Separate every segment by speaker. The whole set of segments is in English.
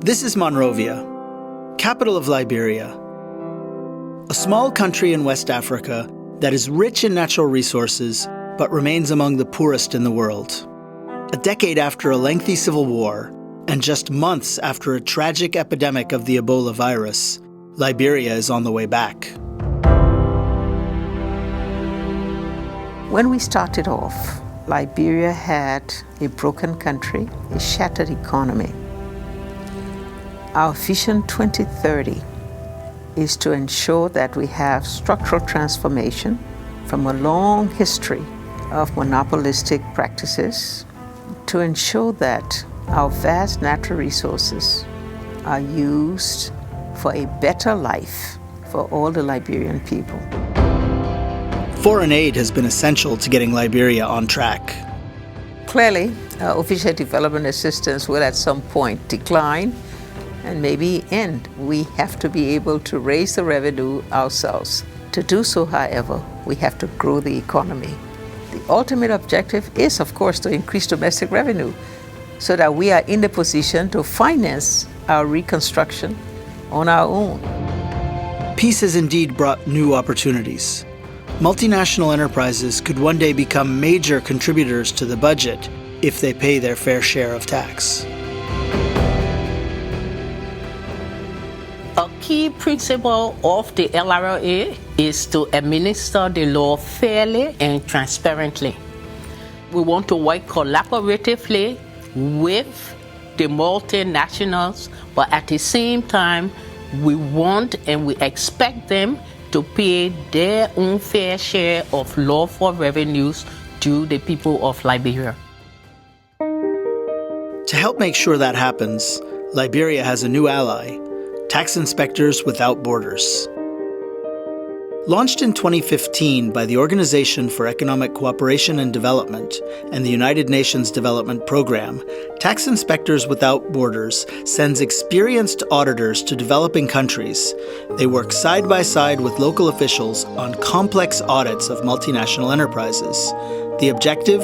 Speaker 1: This is Monrovia, capital of Liberia, a small country in West Africa that is rich in natural resources but remains among the poorest in the world. A decade after a lengthy civil war, and just months after a tragic epidemic of the Ebola virus, Liberia is on the way back.
Speaker 2: When we started off, Liberia had a broken country, a shattered economy. Our Vision 2030 is to ensure that we have structural transformation from a long history of monopolistic practices to ensure that our vast natural resources are used for a better life for all the Liberian people.
Speaker 1: Foreign aid has been essential to getting Liberia on track.
Speaker 2: Clearly, official development assistance will at some point decline and maybe end. We have to be able to raise the revenue ourselves. To do so, however, we have to grow the economy. The ultimate objective is, of course, to increase domestic revenue so that we are in the position to finance our reconstruction on our own.
Speaker 1: Peace has indeed brought new opportunities. Multinational enterprises could one day become major contributors to the budget if they pay their fair share of tax.
Speaker 3: A key principle of the LRA is to administer the law fairly and transparently. We want to work collaboratively with the multinationals, but at the same time, we want and we expect them to pay their own fair share of lawful revenues to the people of Liberia.
Speaker 1: To help make sure that happens, Liberia has a new ally, Tax Inspectors Without Borders. Launched in 2015 by the Organization for Economic Cooperation and Development and the United Nations Development Program, Tax Inspectors Without Borders sends experienced auditors to developing countries. They work side by side with local officials on complex audits of multinational enterprises. The objective?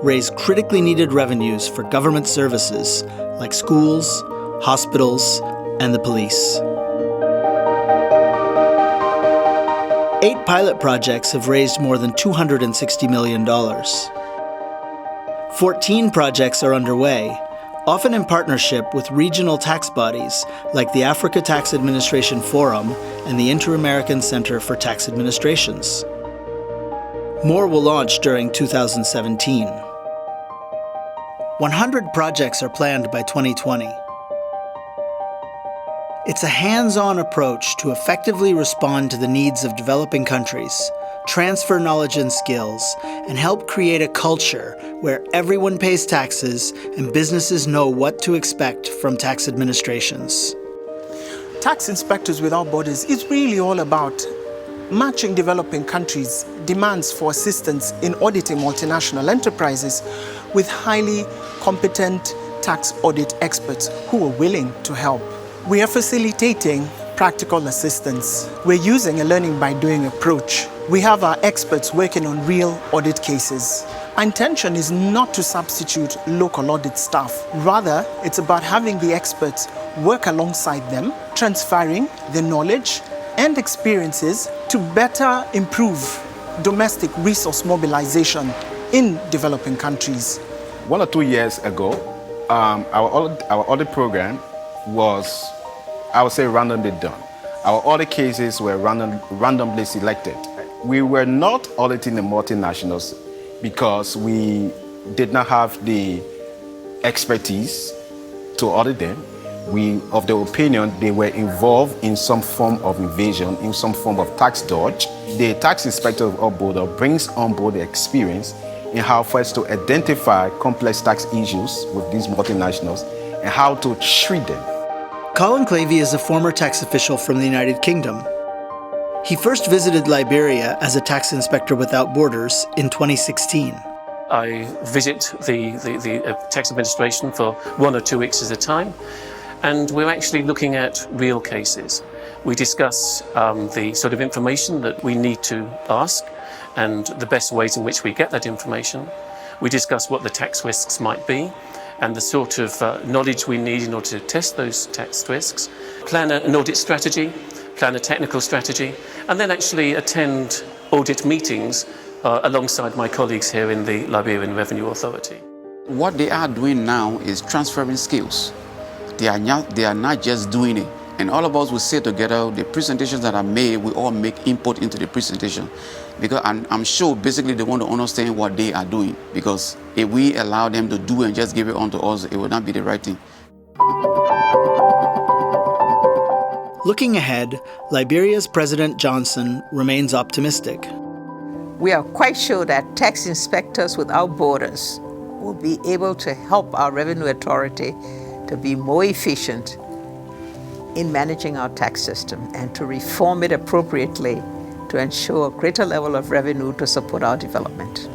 Speaker 1: Raise critically needed revenues for government services like schools, hospitals, and the police. 8 pilot projects have raised more than $260 million. 14 projects are underway, often in partnership with regional tax bodies like the Africa Tax Administration Forum and the Inter-American Center for Tax Administrations. More will launch during 2017. 100 projects are planned by 2020. It's a hands-on approach to effectively respond to the needs of developing countries, transfer knowledge and skills, and help create a culture where everyone pays taxes and businesses know what to expect from tax administrations.
Speaker 4: Tax Inspectors Without Borders is really all about matching developing countries' demands for assistance in auditing multinational enterprises with highly competent tax audit experts who are willing to help. We are facilitating practical assistance. We're using a learning by doing approach. We have our experts working on real audit cases. Our intention is not to substitute local audit staff. Rather, it's about having the experts work alongside them, transferring the knowledge and experiences to better improve domestic resource mobilization in developing countries.
Speaker 5: 1 or 2 years ago, our audit program was, I would say, randomly done. Our audit cases were randomly selected. We were not auditing the multinationals because we did not have the expertise to audit them. We of the opinion they were involved in some form of evasion, in some form of tax dodge. The tax inspector of border brings on board the experience in how first to identify complex tax issues with these multinationals and how to treat them.
Speaker 1: Colin Clavey is a former tax official from the United Kingdom. He first visited Liberia as a tax inspector without borders in 2016.
Speaker 6: I visit the tax administration for 1 or 2 weeks at a time, and we're actually looking at real cases. We discuss the sort of information that we need to ask and the best ways in which we get that information. We discuss what the tax risks might be, and the sort of knowledge we need in order to test those tax risks, plan an audit strategy, plan a technical strategy, and then actually attend audit meetings alongside my colleagues here in the Liberian Revenue Authority.
Speaker 7: What they are doing now is transferring skills. They are not just doing it. And all of us will sit together, the presentations that are made, we all make input into the presentation. Because I'm sure basically they want to understand what they are doing. Because if we allow them to do and just give it on to us, it will not be the right thing.
Speaker 1: Looking ahead, Liberia's President Johnson remains optimistic.
Speaker 2: We are quite sure that tax inspectors without borders will be able to help our revenue authority to be more efficient in managing our tax system and to reform it appropriately to ensure a greater level of revenue to support our development.